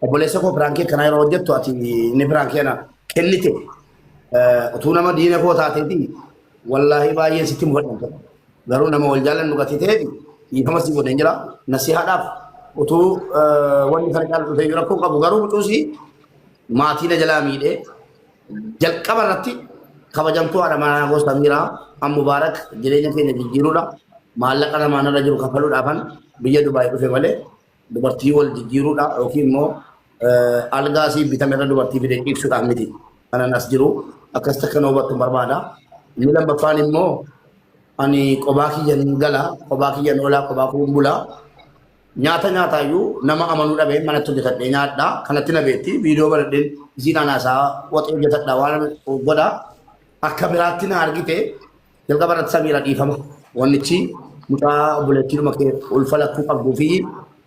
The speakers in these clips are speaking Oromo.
obboleessa koo firaankii kana yeroo hojjettu ati inni firaankii kana kennite utuu nama diina koo taateeti wallaahi baay'een sitti mufadhan garuu nama wal jaalannu gatii ta'eeti dhiifama si godhan jira nasihaadhaaf utuu wanni kana caaltu ta'e rakkoo qabu garuu mucuusi maatii na jalaa miidhee jalqaba irratti kabajamtuu haadha manaa gosa Samiraa an Mubaarak jireenya keenya jijjiiruudha maallaqa namaan irra jiru kafaluudhaafan biyya Dubaay dhufe malee dubartii wal jijjiiruudha yookiin immoo algaasii bitame irra dubartii fidee ibsuudhaaf miti kanan as jiru akkas takka na hubattu barbaada inni lammaffaan immoo ani qobaa kiyyan gala qobaa kiyyan oolaa qobaa kumbulaa nyaata nyaataayyuu nama amanuu dhabee manatti hojjetadhee nyaadhaa kanatti na beetti viidiyoo baradheen isiin anaasaa waxii hojjetadhaa waan godhaa akka biraatti na argite jalqaba irratti Samiraa dhiifama wannichi mucaa obboleettii dhuma kee ulfa lakkuu qabduu fi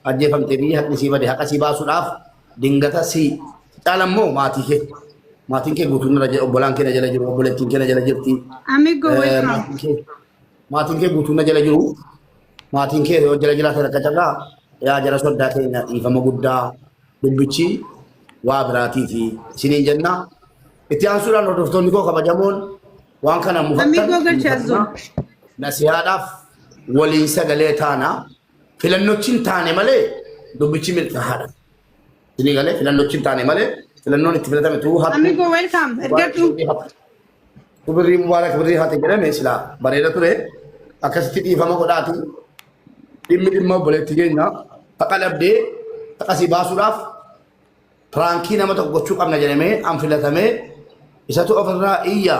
ajjeefamtee fi haqni sii bade haqa sii baasuudhaaf dingata sii caalammoo maatiin kee guutuun irra obbolaan kee na jala jiru obboleettiin kee na jala jirti maatiin kee guutuun na jala jiru maatiin kee yoo jala jiraatan akka carraa yaa jara soddaa keenya dhiifama guddaa dubbichi waa biraatii fi isiniin jenna itti aansuudhaan hordoftoonni koo kabajamoon waan kana mufattan nasihaadhaaf waliin sagalee taana filannochiin taane malee dubbichi milkaa'aadha. Isinii galee filannochiin taane malee filannoon itti filatame tuu hatu. Amigo welcome. Ergatu. Birrii Mubaarak birrii hate jedhame silaa bareeda ture akkasitti dhiifama godhaati dhimma obboleettii keenya taqa dhabdee taqa si baasuudhaaf firaankii nama tokko gochuu qabna jedhamee an filatamee isatu ofirraa iyya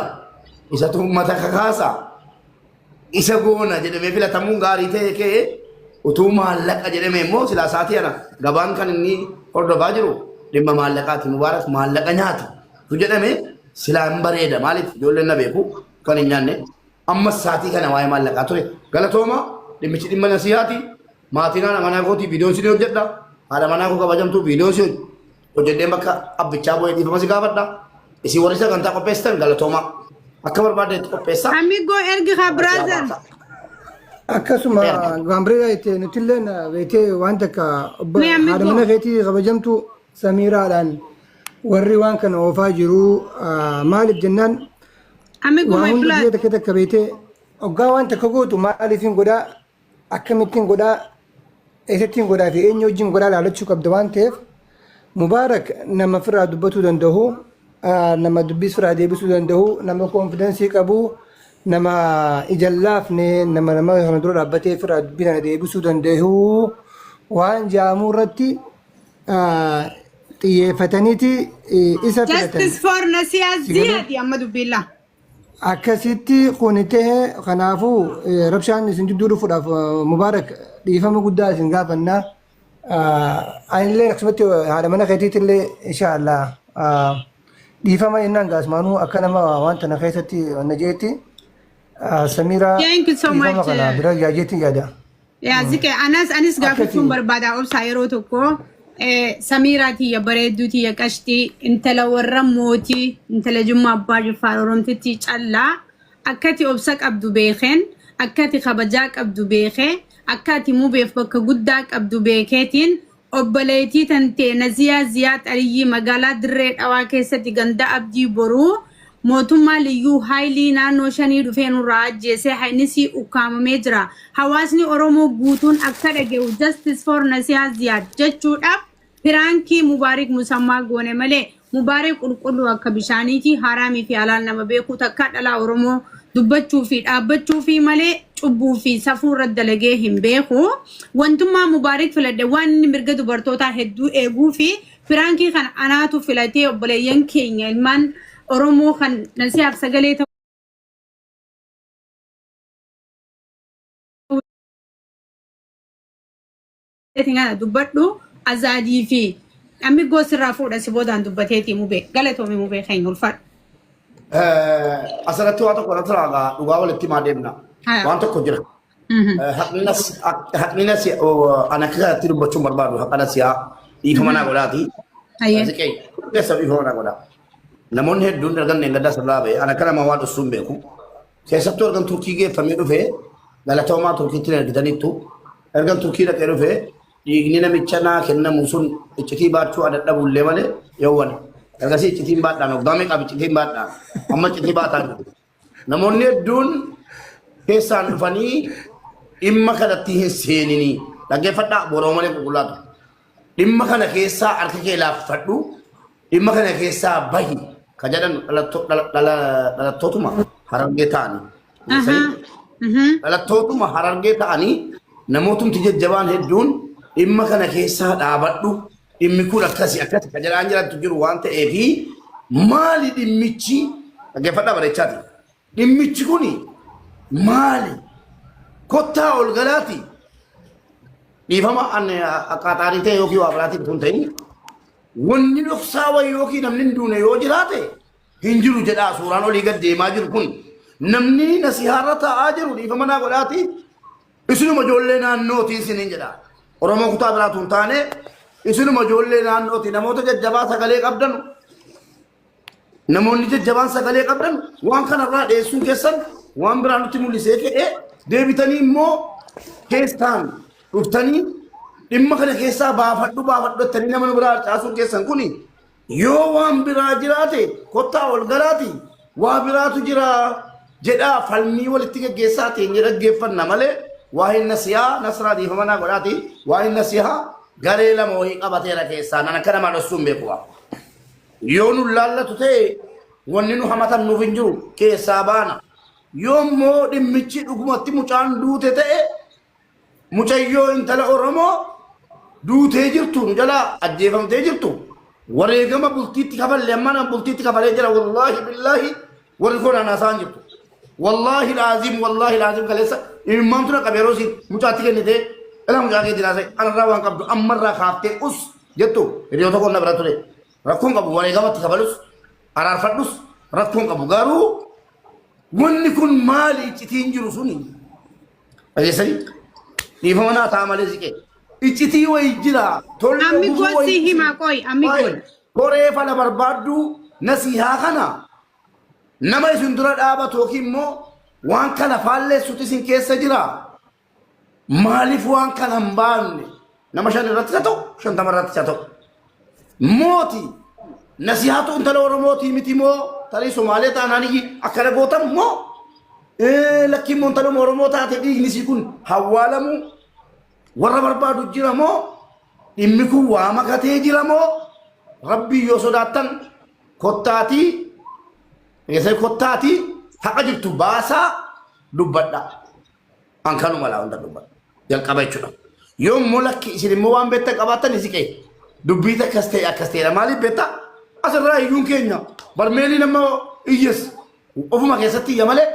isatu uummata kakaasa isa goona jedhamee filatamuun gaarii ta'e kee utuu maallaqa jedhamee immoo silaa saatii ana gabaan kan inni hordofaa jiru dhimma maallaqaati Mubaarak maallaqa nyaati tu jedhame silaa hin bareeda maaliif ijoolleen na beeku kan hin nyaanne ammas saatii kana waa'ee maallaqaa ture galatooma dhimmichi dhimma nasihaati maatiin haadha manaa kootii viidiyoon sin hojjedha haadha manaa koo kabajamtuu viidiyoon sin hojjedheen bakka abbichaa bu'ee dhiifama si gaafadha isin warri sagantaa qopheessitan galatooma akka barbaadeetti qopheessa. Amigo erga brother. Akkasuma gaambiree itti nutilleen beekee waan takka haadha mana keetii kabajamtu Samiraadhaan warri waan kana oofaa jiru maaliif jennaan waan hundi biyya takka takka beekee hoggaa waan takka gootu maaliifin godhaa akkamittiin godhaa eessattiin godhaa fi eenyu wajjin godhaa laalachuu qabda waan ta'eef Mubaarak nama firaa dubbatuu danda'u nama dubbis firaa deebisuu danda'u nama koonfidensii qabu nama ijallaafne nama kana dura dhaabbatee firaa dubbii kana deebisuu danda'u waan jaamuu irratti xiyyeeffataniiti isa filatan. Justice for Nasihat Ziyaati amma dubbiilla. Akkasitti kun ta'e kanaafuu rabshaan isin jidduu dhufuudhaaf Mubaarak dhiifama guddaa isin gaafannaa. Anillee akkasumatti haadha mana keetiitillee inshaallah dhiifama jennaan gaasmaanuu akka nama wanta na keessatti wanna jeetti Samiraa dhiifama kana bira yaajeetti yaada. Yaazike anis gaafachuun barbaada obsaa yeroo tokko Samiraa tiyya bareedduu tiyya qashtii intala warra mootii intala Jummaa Abbaa Jifaar Oromtitti callaa akkati obsa qabdu beekeen akkati kabajaa qabdu beekee akkati mubeef bakka guddaa qabdu beekeetiin obboleettii tantee Naziyaa Ziyaad Aliyyii magaalaa Dirree Dhawaa keessatti ganda abdii boruu mootummaa liyyuu haayilii naannoo shanii dhufee nurraa ajjeesee haynisii ukkaamamee jira. Hawaasni Oromoo guutuun akka dhage'u Justice for Nasihat Ziyaad jechuudhaaf firaankii Mubaarak musammaa goone malee Mubaarak qulqulluu akka bishaaniiti haraamii fi halaal nama beeku takka dhalaa Oromoo dubbachuu fi dhaabbachuu fi malee cubbuu fi safuu irra dalagee hin beeku. Wantummaa Mubaarak filadhe waan inni mirga dubartootaa hedduu eeguu fi firaankii kana anaatu filatee obboleeyyan keenya ilmaan Oromoo kan nasihaaf sagalee ta'u. Dubbadhu azaadii fi namni goosirraa fuudha si boodaan dubbateetii mubee galatoomii mubee keenya ulfaadha. Asirratti waan tokko irratti raagaa dhugaa walitti maa deemna. Waan tokko jira. Haqninas ana keessatti dubbachuun barbaadu haqanas yaa dhiifama naa godhaati. Siqee keessa dhiifama naa godhaa. Namoonni hedduun ergan gaddaa sirraa ba'e ana kana waan dhussuun beeku. Keessattuu ergan Turkii geeffamee dhufee galatoomaa Turkiitti ergitaniittu ergan Turkii dhaqee dhufee dhiigni namichanaa kennamu sun iccitii baachuu adda bullee malee yawwan ergasii iccitiin baadhaan ogdaame qabi iccitiin baadhaan amma iccitii baataan jiru namoonni hedduun keessaan dhufanii dhimma kanatti hin seeninii dhaggeeffadhaa boroo malee qulqullaatu dhimma kana keessaa harka kee laaffadhu dhimma kana keessaa bahi ka jedhan dhalattootuma harargee ta'anii dhalattootuma harargee ta'anii namootumti jajjabaan hedduun dhimma kana keessaa dhaabadhu dhimmi kun akkasi akkasi ka jedhaan jiraattu jiru waan ta'eefi maali dhimmichi dhaggeeffadhaa bareechaati dhimmichi kuni maali kottaa ol galaati dhiifama akkaataan ta'e yookiin waa biraatiin tun ta'in wanni dhoksaa wayii yookiin namni hin duune yoo jiraate hin jiru jedhaa suuraan olii gad deemaa jiru kun namni nasihaarra taa'aa jiru dhiifama naa godhaati isinuma ijoollee naannootii isiniin jedha Oromoo kutaa biraatu hin taane isinuma ijoollee naannootii namoota jajjabaa sagalee qabdan namoonni jajjabaan sagalee qabdan waan kanarraa dhiyeessuun keessan waan biraa nutti mul'isee ka'ee deebitanii immoo keessaan dhuftanii dhimma kana keessaa baafadhu jettanii nama biraa caasuun keessan kuni yoo waan biraa jiraate kottaa ol galaati waa biraatu jira jedhaa falmii walitti geggeessaa teenye dhaggeeffanna malee waa hin nasihaa nasraa dhiifama naa godhaati waa hin nasihaa garee lama wayii qabateera keessaa nana kana maa dhossuun beekuwa yoo nu laallatu ta'e wanni nu hamatan nuuf hin jiru keessaa baana yoo immoo dhimmichi dhugumatti mucaan duute ta'e mucayyoo intala Oromoo duutee jirtu nu jalaa ajjeefamtee jirtu wareegama bultiitti kafalle ammana bultiitti kafalee jira wallaahi billaahi warri kun anaasaan jirtu wallaahi laaziim kaleessa ilmaan tuna qabeeroosi mucaatti kennitee ila mucaa kee jiraase anarraa waan qabdu ammarraa kaaftee us jettu hiriyoota qonna bira ture rakkoon qabu wareegamatti kafalus araarfadhus rakkoon qabu garuu wanni kun maali iccitiin jiru suni dhageessanii dhiifama naa ta'a malee siqee iccitii wayi jira tolle Ammi gosi hima koy ammi koy koree fala barbaaddu nasihaa kana nama isin dura dhaabatu yookiin immoo waan kana faalleessutu isin keessa jira maaliif waan kana hin baanne nama 5 irratti haa ta'u 50 irratti haa ta'u mooti nasihaatu intala Oromootii miti moo tarii Somaalee taanaanii akkana gootan moo lakkiin moo intala Oromoo taate dhiigni isii kun hawwaalamu warra barbaadu jira moo dhimmi kun waa makatee jira moo rabbii yoo sodaattan kottaatii haqa jirtu baasaa dubbadha an kanuma laa hunda dubbadha jalqaba jechuudha yoo immoo lakki isin immoo waan beektan qabaattan isi qe'e dubbii akkas ta'e maaliif beektaa asirraa iyyuun keenya barmeelii nama iyyes ofuma keessatti iyya malee